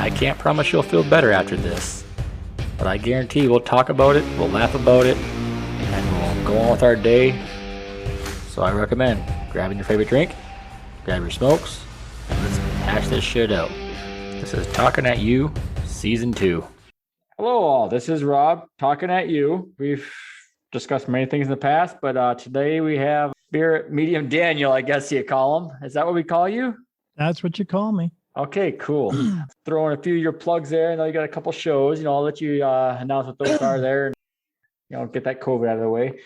I can't promise you'll feel better after this, but I guarantee we'll talk about it, we'll laugh about it, and we'll go on with our day. So I recommend grabbing your favorite drink, grab your smokes, and let's hash this shit out. This is Talking at You, Season 2. Hello all, this is Rob, Talking at You. We've discussed many things in the past, but today we have Spirit Medium Daniel, I guess you call him. Is that what we call you? That's what you call me. Okay, cool. Throwing a few of your plugs there. I know you got a couple shows. I'll let you announce what those are there and get that COVID out of the way.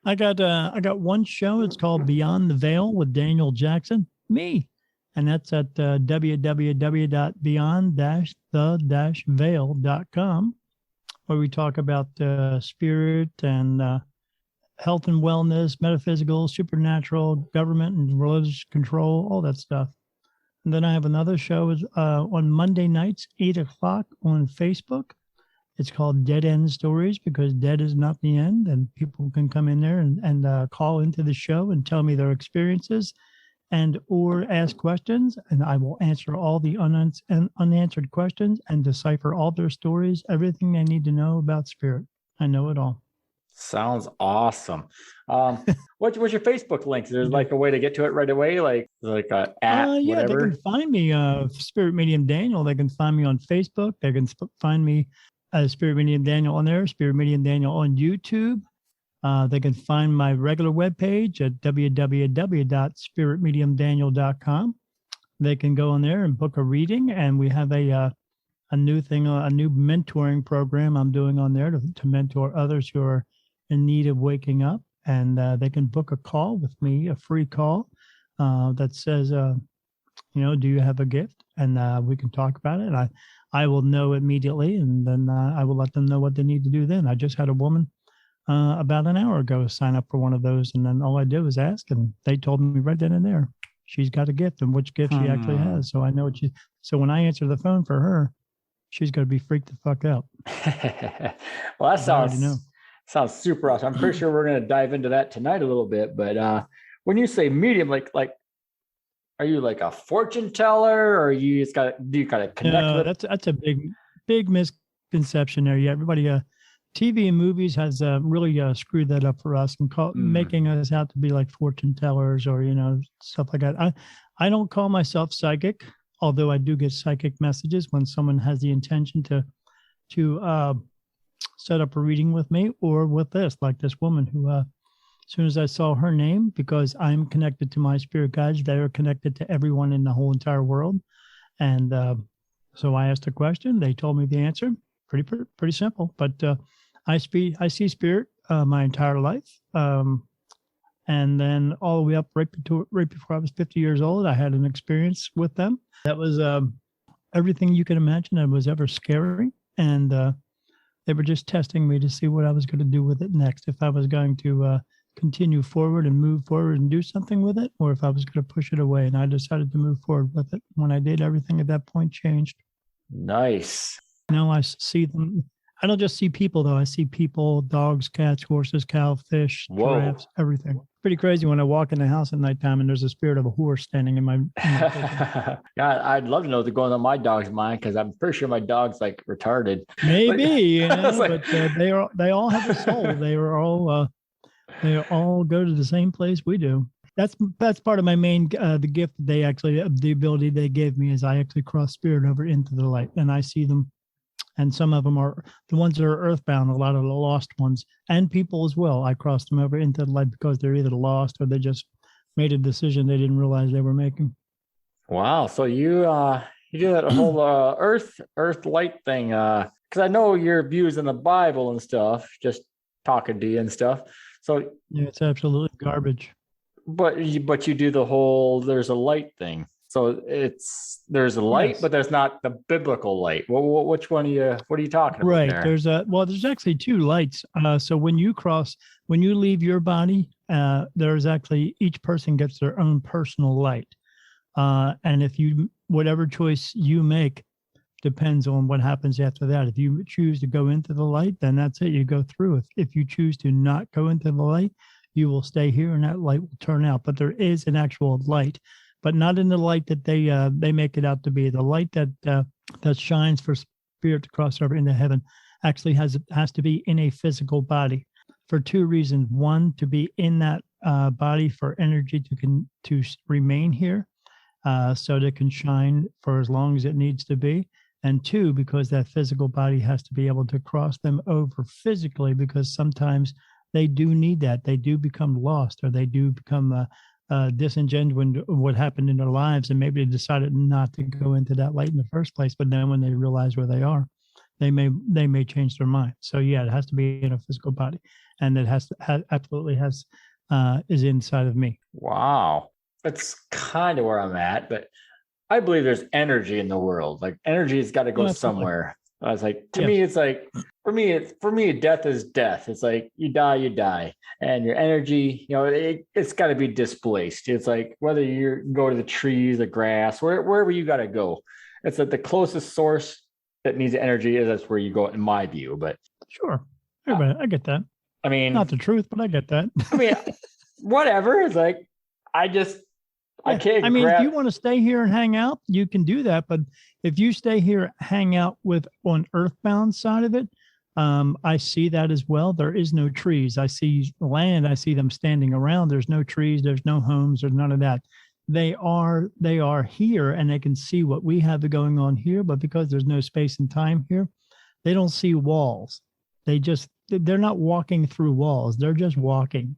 I got one show. It's called Beyond the Veil with Daniel Jackson, me. And that's at www.beyond-the-veil.com, where we talk about spirit and health and wellness, metaphysical, supernatural, government and religious control, all that stuff. And then I have another show on Monday nights, 8 o'clock on Facebook. It's called Dead End Stories, because dead is not the end. And people can come in there and call into the show and tell me their experiences and or ask questions. And I will answer all the unanswered questions and decipher all their stories, everything they need to know about spirit. I know it all. Sounds awesome. What's your Facebook link? Is there like a way to get to it right away? Like a app, yeah, whatever? They can find me, Spirit Medium Daniel. They can find me on Facebook. They can find me Spirit Medium Daniel on there, Spirit Medium Daniel on YouTube. They can find my regular webpage at www.spiritmediumdaniel.com. They can go on there and book a reading, and we have a new thing, a new mentoring program I'm doing on there to mentor others who are in need of waking up, and they can book a call with me, a free call that says, do you have a gift? And we can talk about it. And I will know immediately, and then I will let them know what they need to do then. I just had a woman about an hour ago sign up for one of those, and then all I did was ask, and they told me right then and there she's got a gift and which gift she actually has. So I know what so when I answer the phone for her, she's going to be freaked the fuck out. Well, that sounds super awesome. I'm pretty sure we're going to dive into that tonight a little bit. But when you say medium, like, are you like a fortune teller, or do you kind of connect? No, that's a big misconception there. Yeah, everybody, TV and movies has really screwed that up for us and making us out to be like fortune tellers or stuff like that. I don't call myself psychic, although I do get psychic messages when someone has the intention to set up a reading with me or with like this woman who, as soon as I saw her name, because I'm connected to my spirit guides, they are connected to everyone in the whole entire world. And so I asked a question. They told me the answer. Pretty simple. But I see spirit my entire life. And then all the way up right before I was 50 years old, I had an experience with them. That was everything you can imagine that was ever scary. And they were just testing me to see what I was going to do with it next. If I was going to continue forward and move forward and do something with it, or if I was going to push it away. And I decided to move forward with it. When I did, everything at that point changed. Nice. Now I see them. I don't just see people, though. I see people, dogs, cats, horses, cow, fish, giraffes, everything. Pretty crazy when I walk in the house at nighttime and there's a spirit of a horse standing in my yeah, I'd love to know what's going on my dog's mind, because I'm pretty sure my dog's like retarded. Maybe, but they all have a soul. They all go to the same place we do. That's part of my main the gift the ability they gave me is I actually cross spirit over into the light, and I see them. And some of them are the ones that are earthbound, a lot of the lost ones, and people as well. I cross them over into the light because they're either lost or they just made a decision they didn't realize they were making. Wow. So you do that whole earth light thing. Because I know your views in the Bible and stuff, just talking to you and stuff. So yeah, it's absolutely garbage. But you do the whole there's a light thing. So there's a light, yes, but there's not the biblical light. Which one what are you talking about? Right. There? There's actually two lights. So when you leave your body, there's actually each person gets their own personal light. And whatever choice you make depends on what happens after that. If you choose to go into the light, then that's it. You go through. If you choose to not go into the light, you will stay here and that light will turn out. But there is an actual light, but not in the light that they make it out to be. The light that that shines for spirit to cross over into heaven actually has to be in a physical body for two reasons. One, to be in that body for energy to remain here, so that it can shine for as long as it needs to be. And two, because that physical body has to be able to cross them over physically, because sometimes they do need that. They do become lost, or they do become disingenuous when what happened in their lives, and maybe they decided not to go into that light in the first place. But then when they realize where they are, they may change their mind. So yeah, it has to be in a physical body, and it absolutely is inside of me. Wow. That's kind of where I'm at, but I believe there's energy in the world. Like energy has got to go somewhere. I was like, to me, it's like, for me, death is death. It's like you die, and your energy, it's got to be displaced. It's like whether you go to the trees, the grass, wherever you got to go. It's like the closest source that needs energy that's where you go, in my view. But sure, I get that. I mean, not the truth, but I get that. I mean, whatever. It's like I can't. I mean, if you want to stay here and hang out, you can do that. But if you stay here, hang out on earthbound side of it, I see that as well. There is no trees. I see land. I see them standing around. There's no trees. There's no homes. There's none of that. They are here, and they can see what we have going on here. But because there's no space and time here, they don't see walls. They're not walking through walls. They're just walking.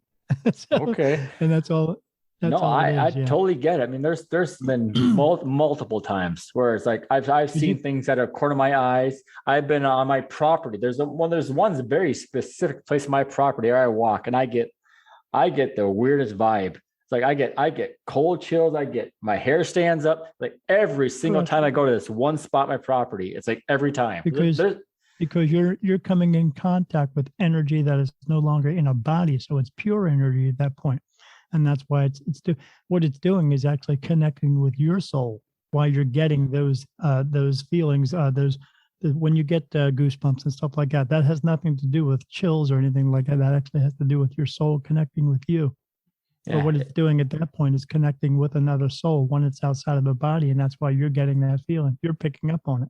Okay. And that's all. I totally get it. I mean, there's been multiple times where it's like I've seen things that are corner of my eyes. I've been on my property. There's one very specific place in my property where I walk, and I get the weirdest vibe. It's like I get cold chills. My hair stands up. Like every single time I go to this one spot in my property, it's like every time because you're coming in contact with energy that is no longer in a body, so it's pure energy at that point. And that's why what it's doing is actually connecting with your soul while you're getting those feelings, when you get goosebumps and stuff like that. That has nothing to do with chills or anything like that. That actually has to do with your soul connecting with you. Yeah. So what it's doing at that point is connecting with another soul when it's outside of the body, and that's why you're getting that feeling. You're picking up on it.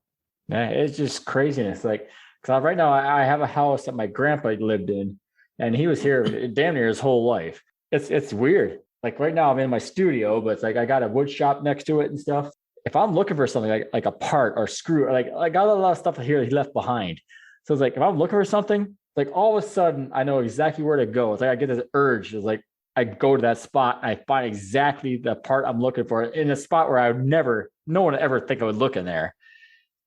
Yeah, it's just craziness. Like, because right now I have a house that my grandpa lived in, and he was here damn near his whole life. It's weird. Like right now I'm in my studio, but it's like I got a wood shop next to it and stuff. If I'm looking for something like a part or screw, or like I got a lot of stuff here he left behind. So it's like if I'm looking for something, like all of a sudden I know exactly where to go. It's like I get this urge. It's like I go to that spot and I find exactly the part I'm looking for in a spot where no one would ever think I would look in there.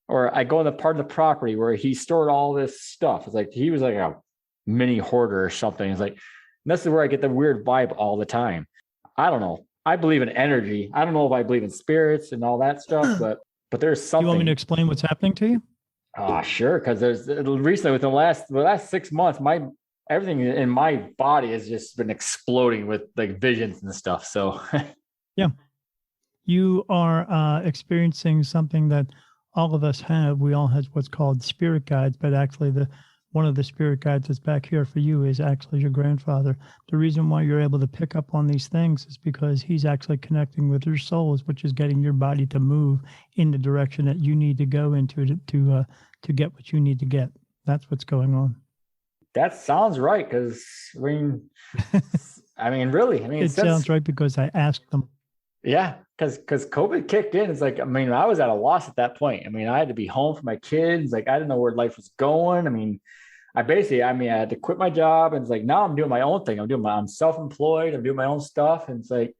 Or I go in the part of the property where he stored all this stuff. It's like he was like a mini hoarder or something. It's like, this is where I get the weird vibe all the time. I don't know. I believe in energy. I don't know if I believe in spirits and all that stuff, but there's something. You want me to explain what's happening to you? Sure. Because there's recently within the last 6 months, everything in my body has just been exploding with like visions and stuff. So yeah, you are experiencing something that all of us have. We all have what's called spirit guides, but actually one of the spirit guides that's back here for you is actually your grandfather. The reason why you're able to pick up on these things is because he's actually connecting with your souls, which is getting your body to move in the direction that you need to go into to get what you need to get. That's what's going on. That sounds right, because really, it sounds right because I asked them. Yeah, because COVID kicked in. It's like, I was at a loss at that point. I had to be home for my kids. Like, I didn't know where life was going. I had to quit my job, and it's like, now I'm doing my own thing. I'm self-employed. I'm doing my own stuff. And it's like,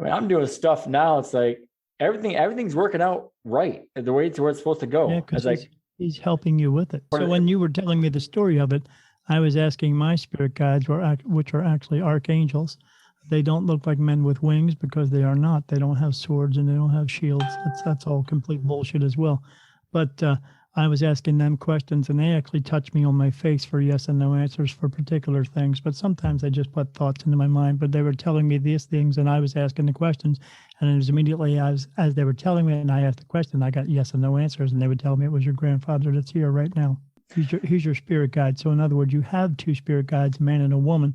I'm doing stuff now. It's like everything's working out right the way it's where it's supposed to go. Yeah, because he's helping you with it. So when you were telling me the story of it, I was asking my spirit guides, which are actually archangels. They don't look like men with wings because they are not. They don't have swords and they don't have shields. That's all complete bullshit as well. But I was asking them questions, and they actually touched me on my face for yes and no answers for particular things. But sometimes I just put thoughts into my mind. But they were telling me these things, and I was asking the questions. And it was immediately as they were telling me, and I asked the question, I got yes and no answers. And they would tell me it was your grandfather that's here right now. He's your spirit guide. So in other words, you have two spirit guides, a man and a woman.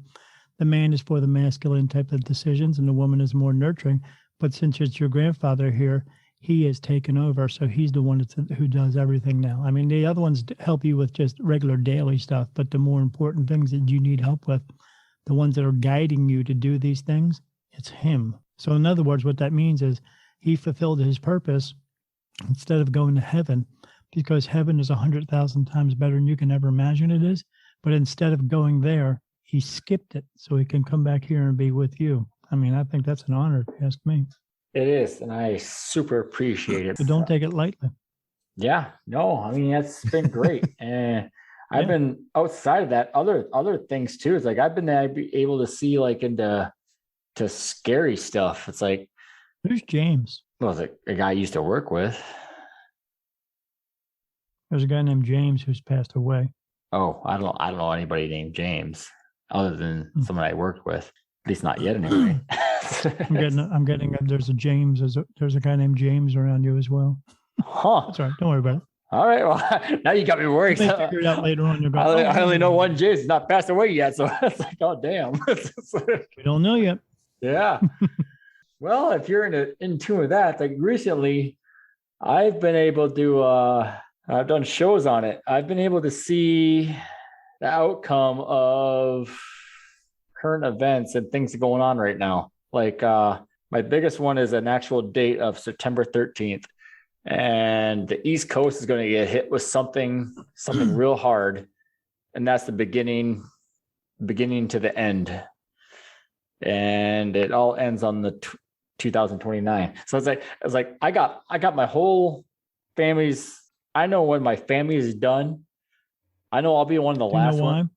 The man is for the masculine type of decisions, and the woman is more nurturing. But since it's your grandfather here, he has taken over. So he's the one who does everything now. I mean, the other ones help you with just regular daily stuff, but the more important things that you need help with, the ones that are guiding you to do these things, it's him. So in other words, what that means is he fulfilled his purpose instead of going to heaven, because heaven is 100,000 times better than you can ever imagine it is. But instead of going there, he skipped it so he can come back here and be with you. I mean, I think that's an honor, if you ask me. It is, and I super appreciate it. So don't take it lightly. Yeah, no, I mean, that's been great. And I've been outside of that, other things too. It's like I've been able to see like into scary stuff. It's like, who's James? Well, it's like a guy I used to work with. There's a guy named James who's passed away. Oh, I don't know anybody named James other than someone I worked with. At least not yet, anyway. I'm getting. There's a James. There's a guy named James around you as well. Huh? That's all right. Don't worry about it. All right. Well, now you got me worried. We'll figure it out later on. You'll go, I only know one James. He's not passed away yet, so it's like, oh damn. We don't know yet. Yeah. Well, if you're in tune with that, like recently, I've been able to. I've done shows on it. I've been able to see the outcome of current events and things going on right now. Like my biggest one is an actual date of September 13th. And the East Coast is going to get hit with something real hard. And that's the beginning to the end. And it all ends on the 2029. So it's like I got my whole family's. I know when my family is done. I know I'll be one of the last ones.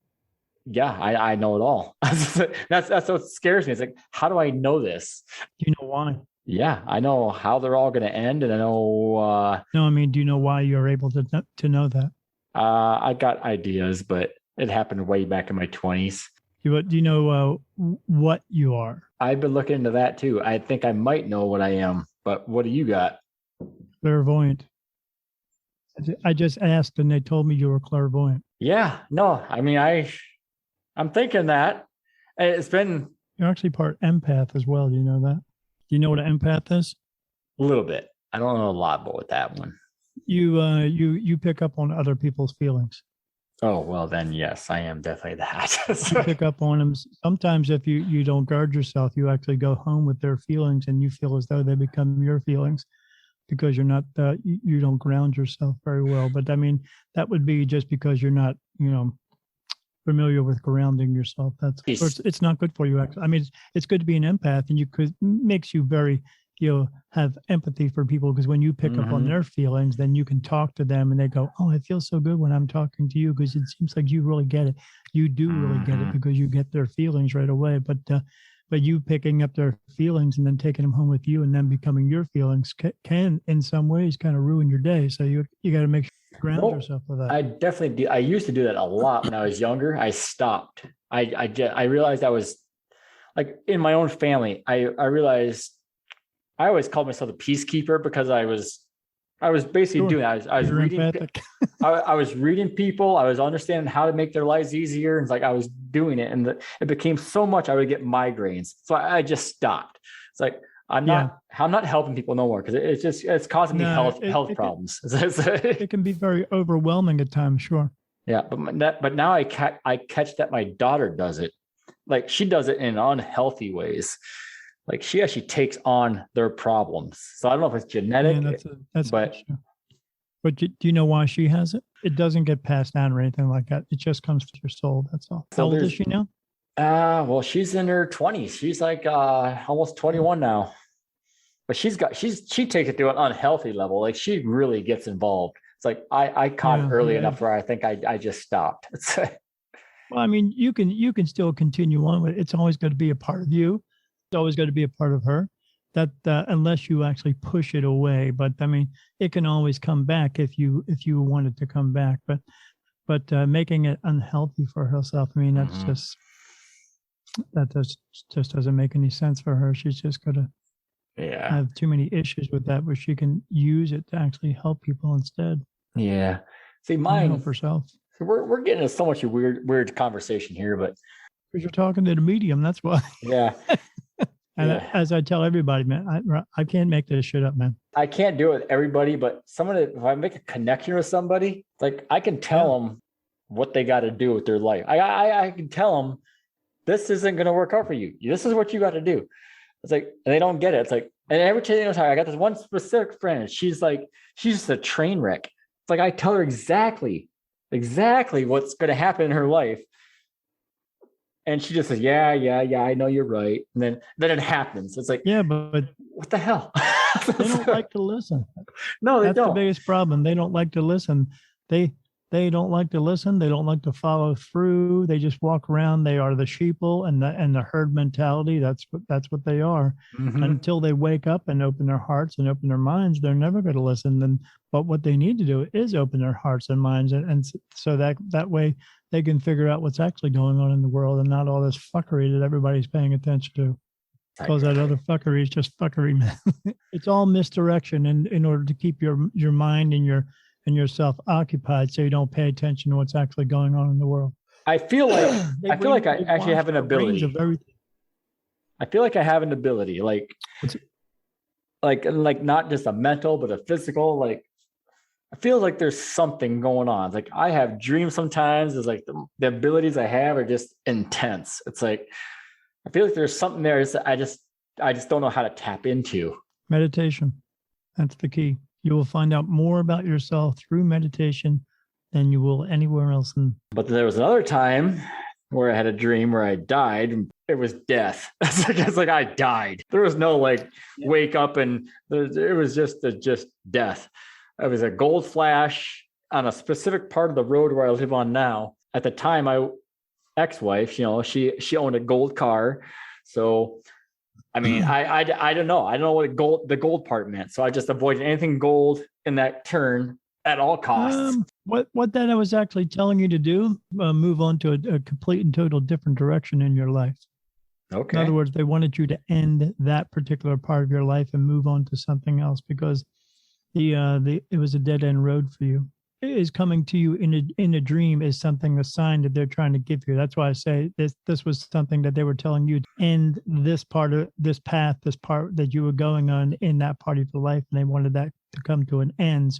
Yeah, I know it all. That's what scares me. It's like, how do I know this? Do you know why? Yeah, I know how they're all going to end, and I know. No, I mean, do you know why you're able to know that? I got ideas, but it happened way back in my 20s. Do you know what you are? I've been looking into that too. I think I might know what I am, but what do you got? Clairvoyant. I just asked, and they told me you were clairvoyant. Yeah, no, I mean, I'm thinking that it's been. You're actually part empath as well. Do you know that? Do you know what an empath is? A little bit. I don't know a lot about that one. You pick up on other people's feelings. Oh, well, then, yes, I am definitely that. You pick up on them. Sometimes if you don't guard yourself, you actually go home with their feelings and you feel as though they become your feelings because you're not, you don't ground yourself very well. But I mean, that would be just because you're not, familiar with grounding yourself. It's not good for you. Actually, I mean, it's good to be an empath, and makes you very, have empathy for people, because when you pick up on their feelings, then you can talk to them and they go, oh, it feels so good when I'm talking to you, because it seems like you really get it. You do really get it because you get their feelings right away. But you picking up their feelings and then taking them home with you and then becoming your feelings can in some ways kind of ruin your day. So you got to make sure you ground yourself with that. I definitely do. I used to do that a lot when I was younger. I stopped. I realized I was like in my own family. I realized I always called myself a peacekeeper because I was basically doing that. I was reading. I was reading people. I was understanding how to make their lives easier. And it's like I was doing it, and it became so much I would get migraines. So I just stopped. It's like I'm not helping people no more, because it's causing me health problems. It can be very overwhelming at times. Sure. Yeah, but now I catch that my daughter does it. Like she does it in unhealthy ways. Like she actually takes on their problems. So I don't know if it's genetic, but do you know why she has it? It doesn't get passed down or anything like that. It just comes from your soul. That's all. How old is she now? Well, she's in her 20s. She's like almost 21 now. But she takes it to an unhealthy level. Like she really gets involved. It's like I caught it early enough where I think I just stopped. Well, I mean, you can still continue on with it. It's always going to be a part of you. It's always going to be a part of her, that unless you actually push it away. But I mean, it can always come back if you want it to come back. But making it unhealthy for herself, I mean, that's just doesn't make any sense for her. She's just going to have too many issues with that, where she can use it to actually help people instead. Yeah. See, mine help herself. So we're getting into so much weird conversation here, but because you're talking to the medium, that's why. Yeah. And Yeah. as I tell everybody, man, I can't make this shit up, man. I can't do it with everybody, but someone that, if I make a connection with somebody, like I can tell them what they got to do with their life. I can tell them this isn't going to work out for you. This is what you got to do. It's like, and they don't get it. It's like, and every time I got this one specific friend, she's just a train wreck. It's like, I tell her exactly what's going to happen in her life. And she just says, yeah, I know you're right. And then it happens. It's like, yeah, but what the hell? they don't like to listen. No, they That's don't. the biggest problem. They don't like to listen. They don't like to listen. They don't like to follow through. They just walk around. They are the sheeple and the herd mentality. That's what they are. Mhm. Until they wake up and open their hearts and open their minds, they're never going to listen. But what they need to do is open their hearts and minds, and so that way they can figure out what's actually going on in the world and not all this fuckery that everybody's paying attention to. Because that other fuckery is just fuckery, man. It's all misdirection in order to keep your mind and yourself occupied, so you don't pay attention to what's actually going on in the world. I feel like I actually have an ability. Of everything. I feel like I have an ability, like not just a mental, but a physical. Like I feel like there's something going on. It's like I have dreams sometimes. It's like the abilities I have are just intense. It's like I feel like there's something there. I just don't know how to tap into. Meditation. That's the key. You will find out more about yourself through meditation than you will anywhere else. But there was another time where I had a dream where I died. It was death. It's like I died. There was no wake up and it was just death. It was a gold flash on a specific part of the road where I live on now. At the time, my ex-wife, she owned a gold car. So I mean, I don't know. I don't know what the gold part meant. So I just avoided anything gold in that turn at all costs. What that I was actually telling you to do, move on to a complete and total different direction in your life. Okay. In other words, they wanted you to end that particular part of your life and move on to something else because it was a dead end road for you. It is coming to you in a dream is something, a sign that they're trying to give you. That's why I say this was something that they were telling you to end this part of this path, this part that you were going on in that part of your life, and they wanted that to come to an end.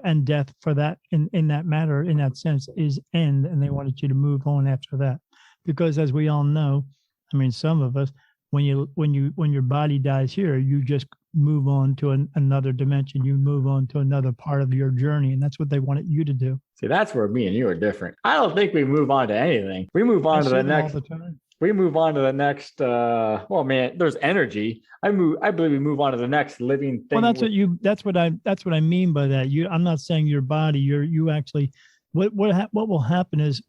And death for that in that matter, in that sense, is end, and they wanted you to move on after that. Because as we all know, I mean, some of us, when your body dies here, you just move on to another dimension. You move on to another part of your journey, and that's what they wanted you to do. See, that's where me and you are different. I don't think we move on to anything. We move on to the next. We move on to the next. Well, man, there's energy. I believe we move on to the next living thing. Well, that's what I mean by that. I'm not saying your body. You actually. What will happen is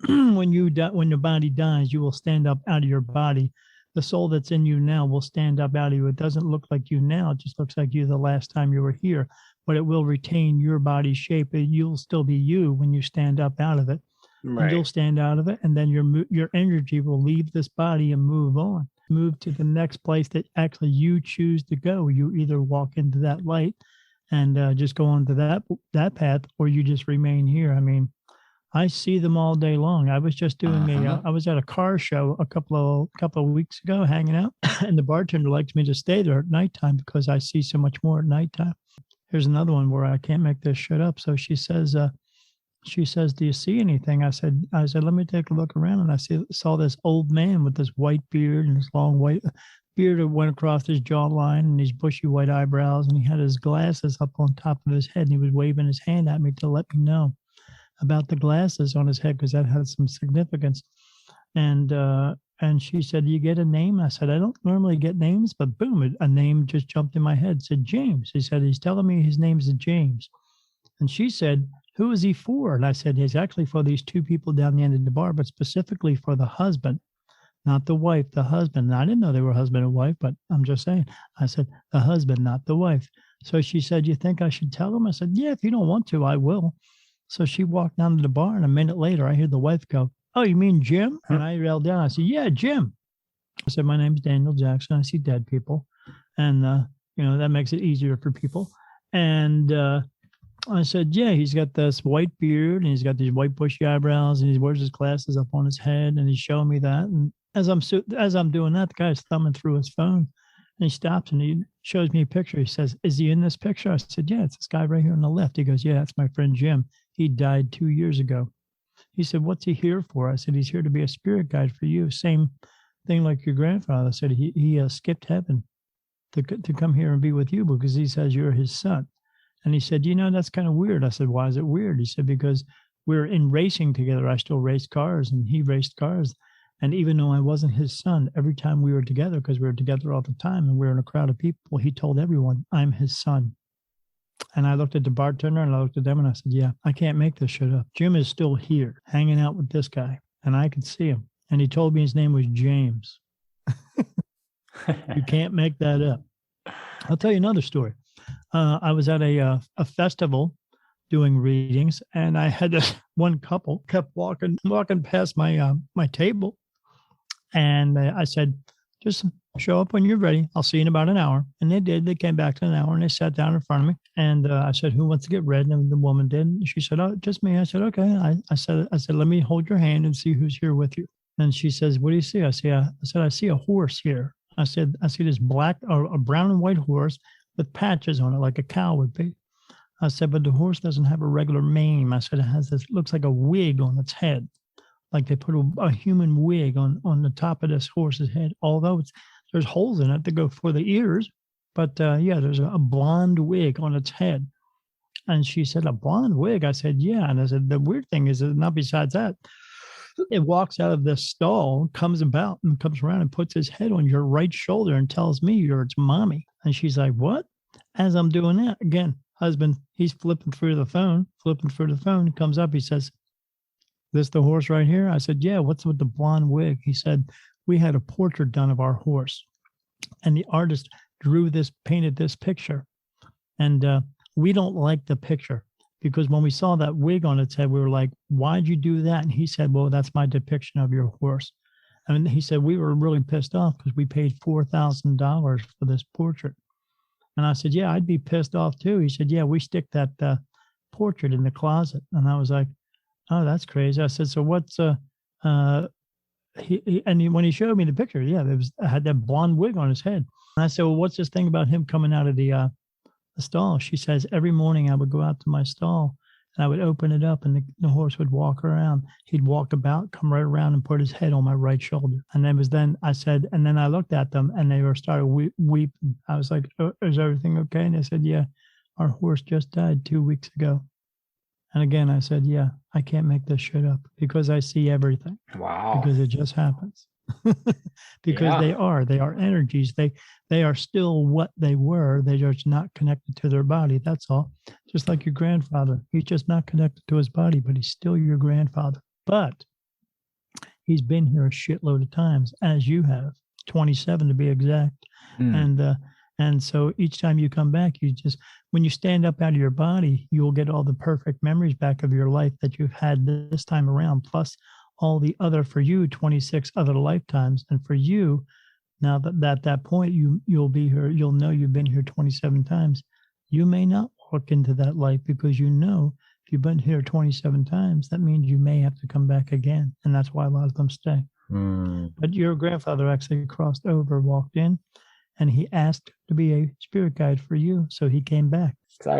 when your body dies, you will stand up out of your body. The soul that's in you now will stand up out of you. It doesn't look like you now. It just looks like you the last time you were here, but it will retain your body shape. You'll still be you when you stand up out of it. Right. And you'll stand out of it, and then your energy will leave this body and move on. Move to the next place that actually you choose to go. You either walk into that light and just go on to that path, or you just remain here. I mean, I see them all day long. I was just doing I was at a car show a couple of weeks ago, hanging out, and the bartender likes me to stay there at nighttime because I see so much more at nighttime. Here's another one where I can't make this shit up. So she says, "Do you see anything?" I said, "Let me take a look around," and I saw this old man with this white beard and this long white beard that went across his jawline and these bushy white eyebrows, and he had his glasses up on top of his head, and he was waving his hand at me to let me know about the glasses on his head because that had some significance. And she said, "Do you get a name?" I said, "I don't normally get names," but boom, a name just jumped in my head. It said James. He said, "He's telling me his name is James." And she said, "Who is he for?" And I said, "He's actually for these two people down the end of the bar, but specifically for the husband, not the wife, the husband." And I didn't know they were husband and wife, but I'm just saying. I said, "The husband, not the wife." So she said, "You think I should tell him?" I said, "Yeah, if you don't want to, I will." So she walked down to the bar, and a minute later, I hear the wife go, "Oh, you mean Jim?" And I yelled down. I said, "Yeah, Jim." I said, "My name's Daniel Jackson. I see dead people." And, that makes it easier for people. And I said, "Yeah, he's got this white beard, and he's got these white bushy eyebrows, and he wears his glasses up on his head, and he's showing me that." as I'm doing that, the guy's thumbing through his phone, and he stops and he shows me a picture. He says, "Is he in this picture?" I said, "Yeah, it's this guy right here on the left." He goes, "Yeah, that's my friend Jim. He died 2 years ago." He said, "What's he here for?" I said, "He's here to be a spirit guide for you. Same thing like your grandfather said. He skipped heaven to come here and be with you because he says you're his son." And he said, "That's kind of weird." I said, "Why is it weird?" He said, "Because we're in racing together. I still race cars and he raced cars. And even though I wasn't his son, every time we were together, because we were together all the time and we were in a crowd of people, he told everyone, 'I'm his son.'" And I looked at the bartender and I looked at them and I said, "Yeah, I can't make this shit up. Jim is still here hanging out with this guy and I could see him." And he told me his name was James. You can't make that up. I'll tell you another story. I was at a festival doing readings, and I had this one couple kept walking past my table, and I said, "Just show up when you're ready. I'll see you in about an hour." And they did. They came back in an hour, and they sat down in front of me. And I said, "Who wants to get read?" And the woman did. And she said, "Oh, just me." I said, "Okay." I said, "Let me hold your hand and see who's here with you." And she says, "What do you see?" I said, "I see a horse here." I said, "I see this black or a brown and white horse with patches on it, like a cow would be." I said, "But the horse doesn't have a regular mane." I said, "It has this, looks like a wig on its head, like they put a human wig on the top of this horse's head. Although there's holes in it to go for the ears, but yeah, there's a blonde wig on its head." And she said, "A blonde wig?" I said, "Yeah." And I said, "The weird thing is that not besides that, it walks out of this stall, comes about and comes around and puts his head on your right shoulder and tells me you're its mommy." And she's like, "What?" As I'm doing that, again, husband, he's flipping through the phone, he comes up, he says, "This the horse right here?" I said, "Yeah." "What's with the blonde wig?" He said, "We had a portrait done of our horse, and the artist painted this picture. And we don't like the picture because when we saw that wig on its head, we were like, 'Why'd you do that?' And he said, 'Well, that's my depiction of your horse.'" And he said, "We were really pissed off because we paid $4,000 for this portrait." And I said, "Yeah, I'd be pissed off too." He said, "Yeah, we stick that portrait in the closet." And I was like, "Oh, that's crazy." I said, "So what's when he showed me the picture, yeah, I had that blonde wig on his head. And I said, "Well, what's this thing about him coming out of the stall?" She says, "Every morning I would go out to my stall and I would open it up and the horse would walk around. He'd walk about, come right around and put his head on my right shoulder." And then I said, and then I looked at them and they started weeping. I was like, "Oh, is everything okay?" And they said, "Yeah, our horse just died 2 weeks ago." And again, I said, "Yeah, I can't make this shit up because I see everything." Wow. Because it just happens. Because Yeah. they are energies. They are still what they were. They're just not connected to their body. That's all. Just like your grandfather. He's just not connected to his body, but he's still your grandfather. But he's been here a shitload of times, as you have, 27 to be exact. Mm. And so each time you come back, when you stand up out of your body, you'll get all the perfect memories back of your life that you've had this time around, plus all the other, for you, 26 other lifetimes. And for you, now that at that point, you'll be here, you'll know you've been here 27 times. You may not walk into that life because if you've been here 27 times, that means you may have to come back again. And that's why a lot of them stay. Mm. But your grandfather actually crossed over, walked in, and he asked to be a spirit guide for you. So he came back. So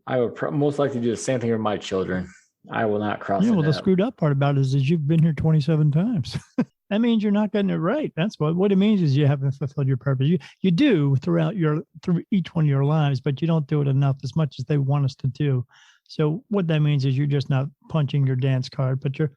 I would most likely do the same thing with my children. I will not cross Yeah, it well, the up. screwed up part about it is you've been here 27 times. That means you're not getting it right. That's what it means is you haven't fulfilled your purpose. You do through each one of your lives, but you don't do it enough as much as they want us to do. So what that means is you're just not punching your dance card, but your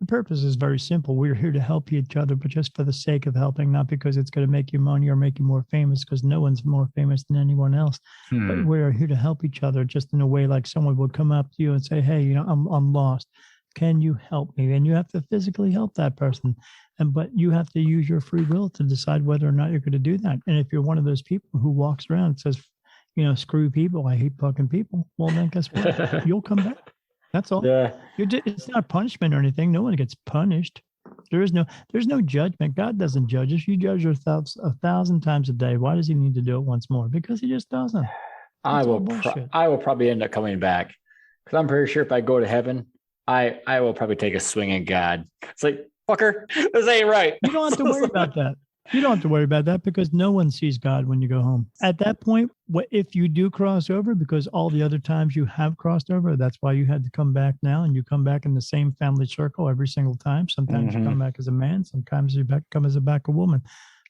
purpose is very simple. We're here to help each other, but just for the sake of helping, not because it's going to make you money or make you more famous, because no one's more famous than anyone else. But we're here to help each other just in a way like someone would come up to you and say, "Hey, I'm lost. Can you help me?" And you have to physically help that person. But you have to use your free will to decide whether or not you're going to do that. And if you're one of those people who walks around and says, "Screw people, I hate fucking people," well, then guess what? You'll come back. That's all. Yeah. It's not punishment or anything. No one gets punished. There's no judgment. God doesn't judge us. You judge yourself 1,000 times a day. Why does he need to do it once more? Because he just doesn't. I will probably end up coming back because I'm pretty sure if I go to heaven, I will probably take a swing at God. It's like fucker, this ain't right. You don't have to worry about that. You don't have to worry about that because no one sees God when you go home. At that point, if you do cross over, because all the other times you have crossed over, that's why you had to come back now, and you come back in the same family circle every single time. Sometimes you come back as a man, sometimes you come as a woman.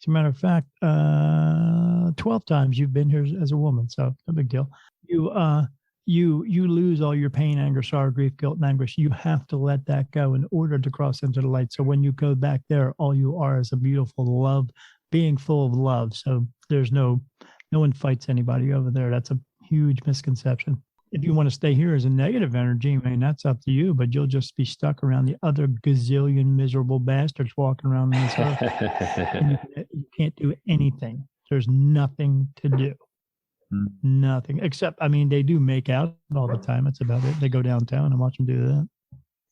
As a matter of fact, 12 times you've been here as a woman, so no big deal. You lose all your pain, anger, sorrow, grief, guilt, and anguish. You have to let that go in order to cross into the light. So when you go back there, all you are is a beautiful love, being full of love. So there's no one fights anybody over there. That's a huge misconception. If you want to stay here as a negative energy, I mean, that's up to you, but you'll just be stuck around the other gazillion miserable bastards walking around in this earth. And you can't do anything. There's nothing to do. Nothing except, I mean, they do make out all the time. That's about it. They go downtown and watch them do that.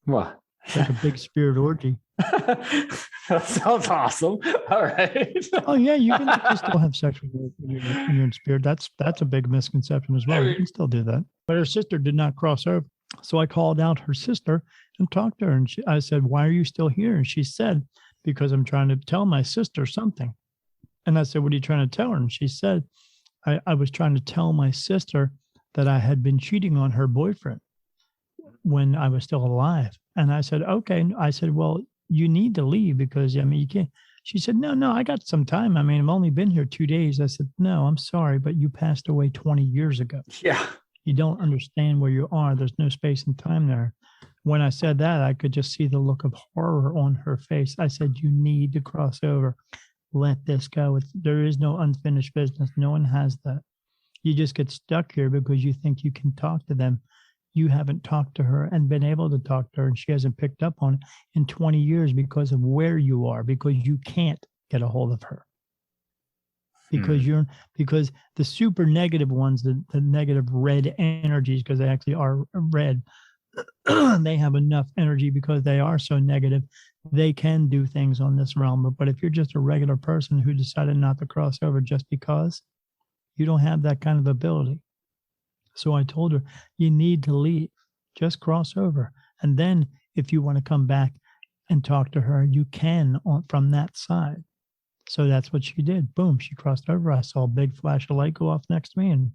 What? It's like a big spirit orgy. That sounds awesome. All right. Oh yeah, you can still have sex when you're in spirit. That's a big misconception as well. You can still do that. But her sister did not cross over, so I called out her sister and talked to her. And I said, "Why are you still here?" And she said, "Because I'm trying to tell my sister something." And I said, "What are you trying to tell her?" And she said, I was trying to tell my sister that I had been cheating on her boyfriend when I was still alive. And I said, okay. I said, well, you need to leave because, I mean, you can't. She said, no, I got some time. I mean, I've only been here 2 days. I said, no, I'm sorry, but you passed away 20 years ago. Yeah. You don't understand where you are. There's no space and time there. When I said that, I could just see the look of horror on her face. I said, you need to cross over. Let this go. There is no unfinished business. No one has that. You just get stuck here because you think you can talk to them. You haven't talked to her and been able to talk to her, and she hasn't picked up on it in 20 years because of where you are, because you can't get a hold of her. Because the super negative ones, the negative red energies, because they actually are red, they have enough energy because they are so negative. They can do things on this realm. But if you're just a regular person who decided not to cross over just because, you don't have that kind of ability. So I told her, you need to leave. Just cross over. And then if you want to come back and talk to her, you can from that side. So that's what she did. Boom, she crossed over. I saw a big flash of light go off next to me, and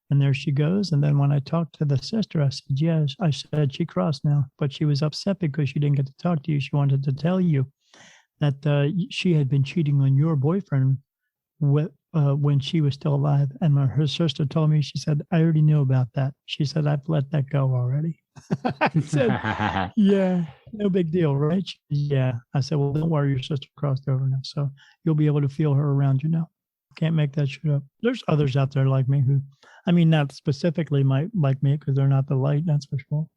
there she goes. And then when I talked to the sister, I said, yes, I said she crossed now, but she was upset because she didn't get to talk to you. She wanted to tell you that she had been cheating on your boyfriend when she was still alive. And her sister told me, she said, I already knew about that. She said, I've let that go already. I said, yeah, no big deal, right? Yeah. I said, well, don't worry, your sister crossed over now. So you'll be able to feel her around you now. Can't make that shit up. There's others out there like me who, I mean, not specifically like me because they're not the light, that's for sure.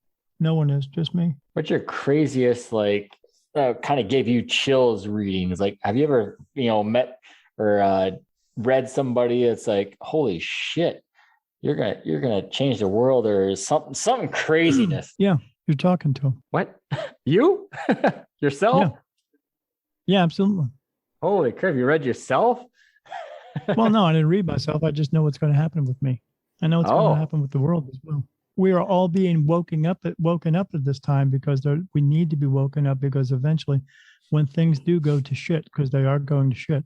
No one is, just me. What's your craziest, like, kind of gave you chills readings? Like, have you ever, met or read somebody that's like, holy shit, you're gonna change the world, or something craziness? Yeah, you're talking to him. What? You? Yourself? Yeah, absolutely. Holy crap, you read yourself? Well, no, I didn't read myself. I just know what's going to happen with me. I know what's going to happen with the world as well. We are all being woken up at this time because we need to be woken up, because eventually when things do go to shit, because they are going to shit,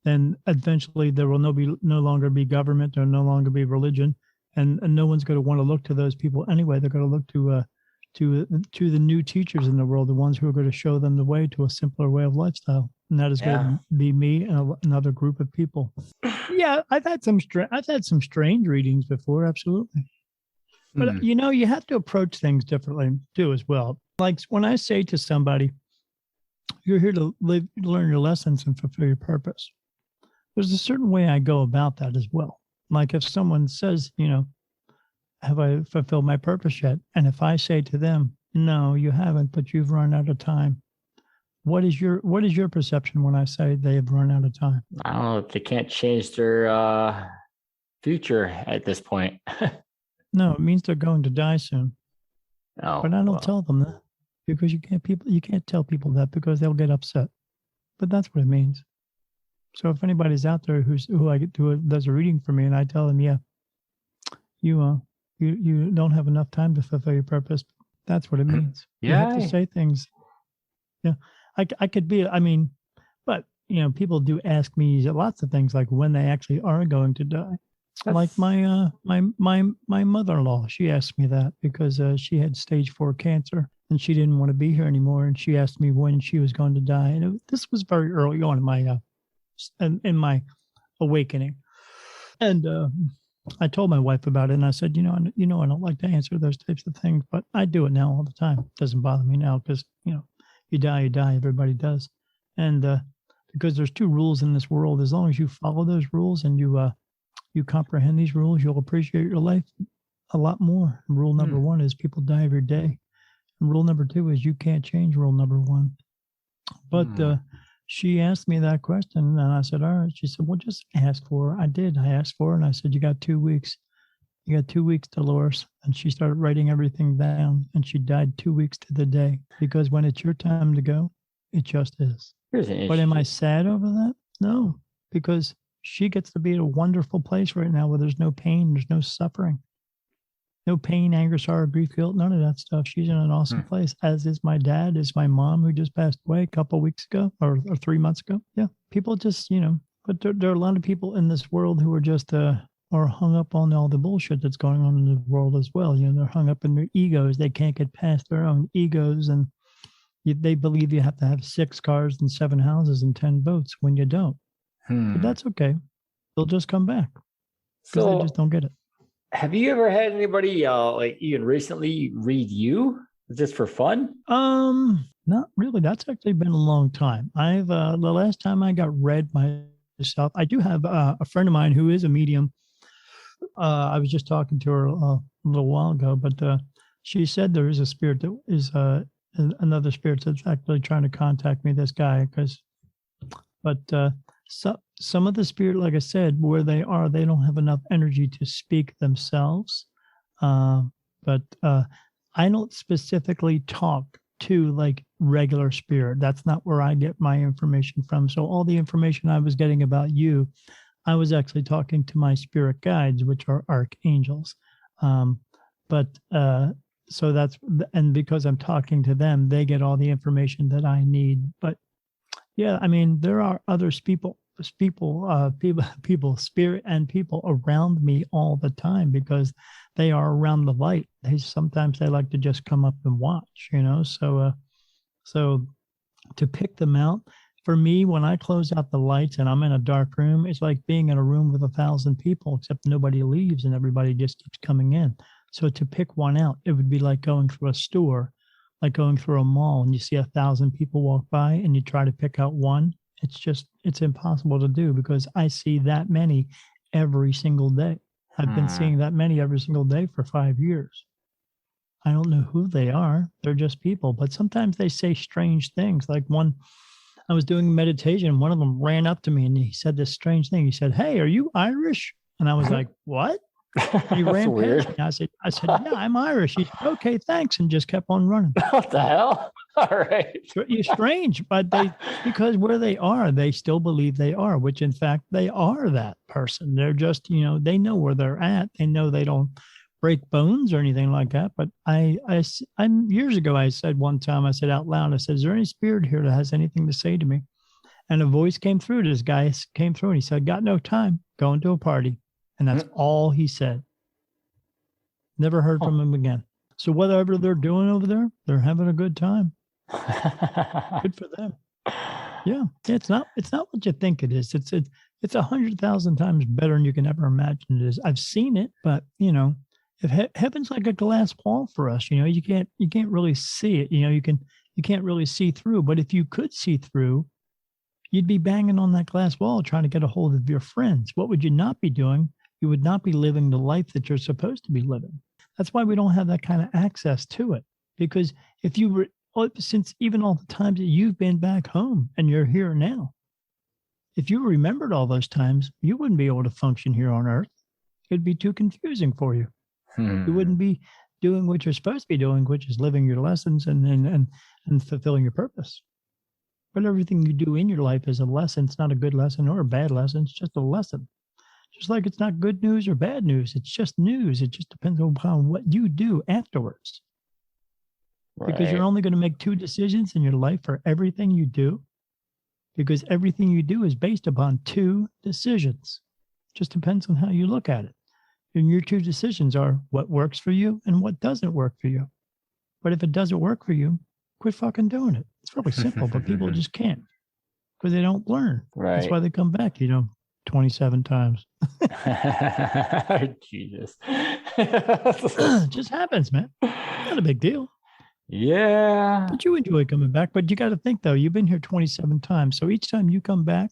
then eventually there will no longer be government, there will no longer be religion, and no one's going to want to look to those people anyway. They're going to look to the new teachers in the world, the ones who are going to show them the way to a simpler way of lifestyle. And that is going to be me and another group of people. Yeah, I've had some strange readings before, absolutely. But you have to approach things differently too, as well. Like when I say to somebody, "You're here to learn your lessons and fulfill your purpose," there's a certain way I go about that as well. Like if someone says, have I fulfilled my purpose yet? And if I say to them, no, you haven't, but you've run out of time. What is your perception when I say they have run out of time? I don't know if they can't change their future at this point. No, it means they're going to die soon. Oh, but I don't tell them that, because you can't tell people that because they'll get upset. But that's what it means. So if anybody's out there who does a reading for me, and I tell them, yeah, you don't have enough time to fulfill your purpose, that's what it means. Yeah. You have to say things. Yeah. I could be, but people do ask me lots of things like when they actually are going to die. Like my mother-in-law, she asked me that because she had stage 4 cancer and she didn't want to be here anymore. And she asked me when she was going to die. And this was very early on in my awakening. And I told my wife about it, and I said, I don't like to answer those types of things, but I do it now all the time. It doesn't bother me now because you die, everybody does. And because there's 2 rules in this world, as long as you follow those rules and you comprehend these rules, you'll appreciate your life a lot more. And rule number 1 is people die every day. And rule number 2 is you can't change rule number 1. But she asked me that question, and I said, all right. She said, well, just ask for her. I did. I asked for her, and I said, you got 2 weeks. You got 2 weeks, Dolores. And she started writing everything down, and she died 2 weeks to the day. Because when it's your time to go, it just is. But am I sad over that? No, because she gets to be at a wonderful place right now where there's no pain, there's no suffering. No pain, anger, sorrow, grief, guilt, none of that stuff. She's in an awesome place, as is my dad, is my mom, who just passed away a couple of weeks ago or 3 months ago. Yeah, people just, but there are a lot of people in this world who are just are hung up on all the bullshit that's going on in the world as well. They're hung up in their egos. They can't get past their own egos, and they believe you have to have 6 cars and 7 houses and 10 boats when you don't. But that's okay. They'll just come back because they just don't get it. Have you ever had anybody like even recently read you just for fun? Not really. That's actually been a long time. I've the last time I got read myself, I do have a friend of mine who is a medium. I was just talking to her a little while ago, but she said there is a spirit that is another spirit that's actually trying to contact me. This guy, so some of the spirit, like I said, where they are, they don't have enough energy to speak themselves. But I don't specifically talk to like regular spirit. That's not where I get my information from. So all the information I was getting about you, I was actually talking to my spirit guides, which are archangels. So that's, and because I'm talking to them, they get all the information that I need. But yeah, there are other people, spirit and people around me all the time because they are around the light. Sometimes they like to just come up and watch, So to pick them out, for me, when I close out the lights and I'm in a dark room, it's like being in a room with 1,000 people, except nobody leaves and everybody just keeps coming in. So to pick one out, it would be like going through a store, like going through a mall, and you see 1,000 people walk by and you try to pick out one. It's impossible to do because I see that many every single day. I've been seeing that many every single day for 5 years. I don't know who they are. They're just people, but sometimes they say strange things. Like I was doing meditation. One of them ran up to me and he said this strange thing. He said, "Hey, are you Irish?" And I was like, "What?" And he ran past me. I said, "Yeah, I'm Irish." He said, "Okay, thanks," and just kept on running. What the hell? All right. You're strange, but because where they are, they still believe they are, which in fact they are that person. They're just, they know where they're at. They know they don't break bones or anything like that. But I'm years ago, I said one time, I said out loud, I said, "Is there any spirit here that has anything to say to me?" And a voice came through. This guy came through and he said, "Got no time, going to a party." And that's all he said. Never heard from him again. So whatever they're doing over there, they're having a good time. Good for them. Yeah, it's not what you think it is. It's 100,000 times better than you can ever imagine it is. I've seen it, but if heaven's like a glass wall for us, you can't really see it. You can't really see through. But if you could see through, you'd be banging on that glass wall trying to get a hold of your friends. What would you not be doing? You would not be living the life that you're supposed to be living. That's why we don't have that kind of access to it. Because if you were, since even all the times that you've been back home and you're here now, if you remembered all those times, you wouldn't be able to function here on Earth. It'd be too confusing for you. You wouldn't be doing what you're supposed to be doing, which is living your lessons and fulfilling your purpose. But everything you do in your life is a lesson. It's not a good lesson or a bad lesson. It's just a lesson. Just like it's not good news or bad news. It's just news. It just depends upon what you do afterwards. because you're only going to make 2 decisions in your life for everything you do, because everything you do is based upon 2 decisions. Just depends on how you look at it. And your 2 decisions are what works for you and what doesn't work for you. But if it doesn't work for you, quit fucking doing it. It's really simple, but people just can't because they don't learn. Right. That's why they come back, 27 times. Jesus. It just happens, man. Not a big deal. Yeah. But you enjoy coming back. But you got to think, though, you've been here 27 times. So each time you come back,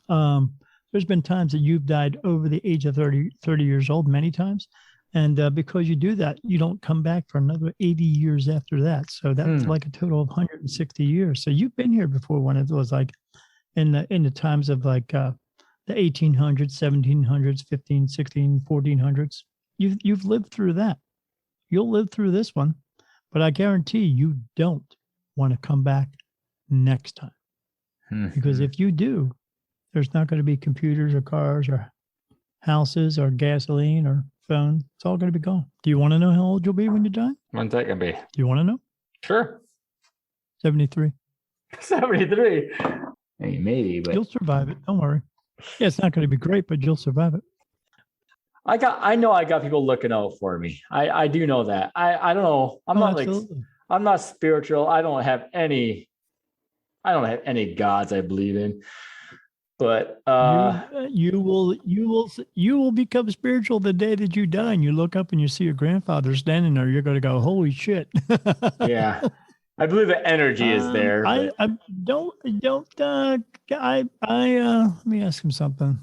there's been times that you've died over the age of 30 years old, many times. And because you do that, you don't come back for another 80 years after that. So that's like a total of 160 years. So you've been here before when it was like in the times of like the 1800s, 1700s, 15, 16, 1400s. You've lived through that. You'll live through this one. But I guarantee you don't want to come back next time. Because if you do, there's not going to be computers or cars or houses or gasoline or phone. It's all going to be gone. Do you want to know how old you'll be when you die? When's that going to be? Do you want to know? Sure. 73. 73. Hey, maybe, but you'll survive it. Don't worry. Yeah, it's not going to be great, but you'll survive it. I know I got people looking out for me. I do know that. I don't know. I'm not spiritual. I don't have any gods I believe in. But you will become spiritual the day that you die, and you look up and you see your grandfather standing there. You're going to go, holy shit. Yeah, I believe the energy is there. Let me ask him something.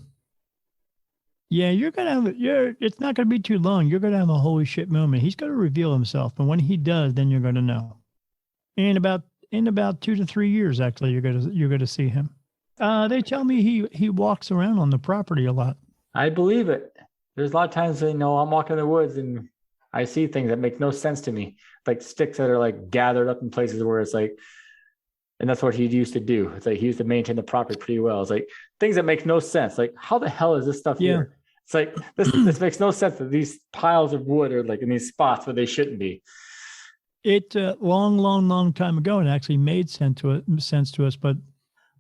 Yeah, it's not going to be too long. You're going to have a holy shit moment. He's going to reveal himself, and when he does, then you're going to know. In about 2 to 3 years, actually, you're going to see him. They tell me he walks around on the property a lot. I believe it. There's a lot of times, I'm walking in the woods and I see things that make no sense to me, like sticks that are like gathered up in places where it's like, and that's what he used to do. It's like he used to maintain the property pretty well. It's like things that make no sense. Like, how the hell is this stuff here? It's like this makes no sense that these piles of wood are like in these spots where they shouldn't be. It long time ago, it actually made sense to us, but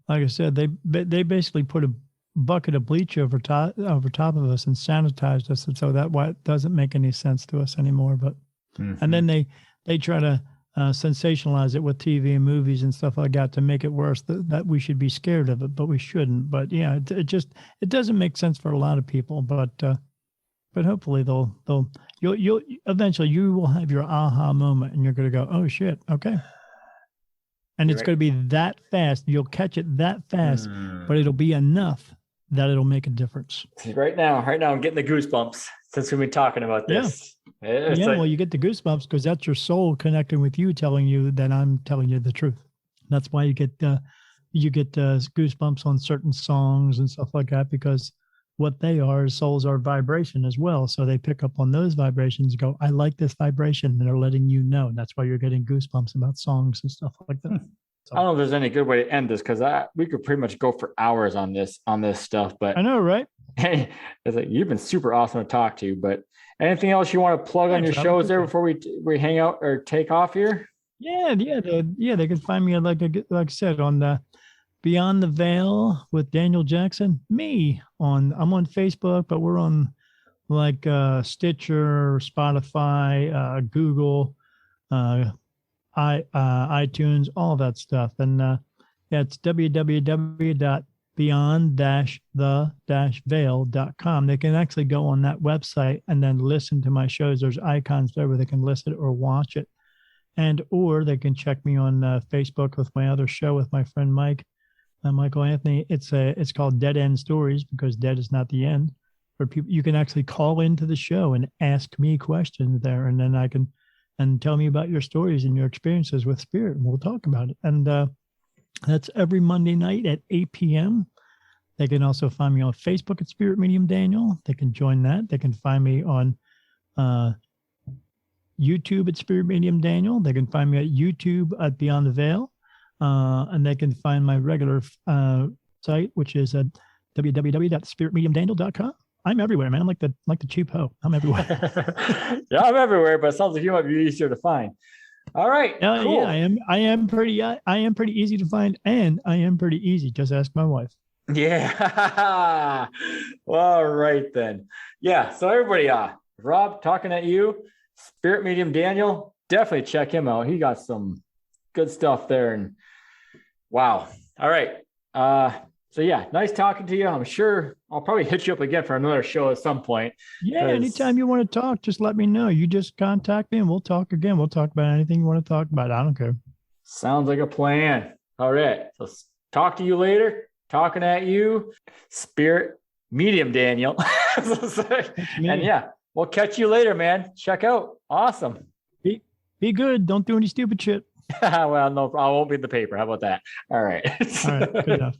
like I said, they basically put a bucket of bleach over top of us and sanitized us, and so that why it doesn't make any sense to us anymore. But and then they try to sensationalize it with TV and movies and stuff like that to make it worse. That we should be scared of it, but we shouldn't. But yeah, it doesn't make sense for a lot of people. But hopefully you'll eventually you will have your aha moment, and you're going to go, oh shit, okay. And it's going to be that fast. You'll catch it that fast, but it'll be enough that it'll make a difference. Right now, I'm getting the goosebumps since we've been talking about this. Yeah, well, you get the goosebumps because that's your soul connecting with you, telling you that I'm telling you the truth. That's why you get goosebumps on certain songs and stuff like that, because what they are is souls are vibration as well. So they pick up on those vibrations and go, I like this vibration. And they're letting you know. And that's why you're getting goosebumps about songs and stuff like that. So, I don't know if there's any good way to end this because we could pretty much go for hours on this stuff. But I know, right? Hey, it's like you've been super awesome to talk to. But anything else you want to plug on your shows there before we hang out or take off here? Yeah. They can find me like I said on the Beyond the Veil with Daniel Jackson. I'm on Facebook, but we're on like Stitcher, Spotify, Google, iTunes, all that stuff. And it's www.beyond-the-veil.com. They can actually go on that website and then listen to my shows. There's icons there where they can listen or watch it, or they can check me on Facebook with my other show with my friend Mike. Michael Anthony. It's called Dead End Stories because dead is not the end. Where people you can actually call into the show and ask me questions there, and then I can tell me about your stories and your experiences with spirit, and we'll talk about it. And that's every Monday night at 8 p.m. They can also find me on Facebook at Spirit Medium Daniel. They can join that. They can find me on YouTube at Spirit Medium Daniel. They can find me at YouTube at Beyond the Veil. And they can find my regular site, which is at www.spiritmediumdaniel.com. I'm everywhere, man. I'm like the cheap hoe. I'm everywhere. Yeah, I'm everywhere, but it sounds like you might be easier to find. All right. Yeah, Cool. yeah, I am pretty easy to find, and I am pretty easy. Just ask my wife. Yeah. All right then. Yeah. So everybody, Rob talking at you, Spirit Medium Daniel, definitely check him out. He got some good stuff there. And wow. All right. So yeah, nice talking to you. I'm sure I'll probably hit you up again for another show at some point. Yeah, anytime you want to talk, just let me know. You just contact me and we'll talk again. We'll talk about anything you want to talk about. I don't care. Sounds like a plan. All right. So talk to you later. Talking at you, Spirit Medium Daniel. And yeah, we'll catch you later, man. Check out. Awesome. Be good. Don't do any stupid shit. Well, no, I won't be in the paper. How about that? All right. All right. Good enough.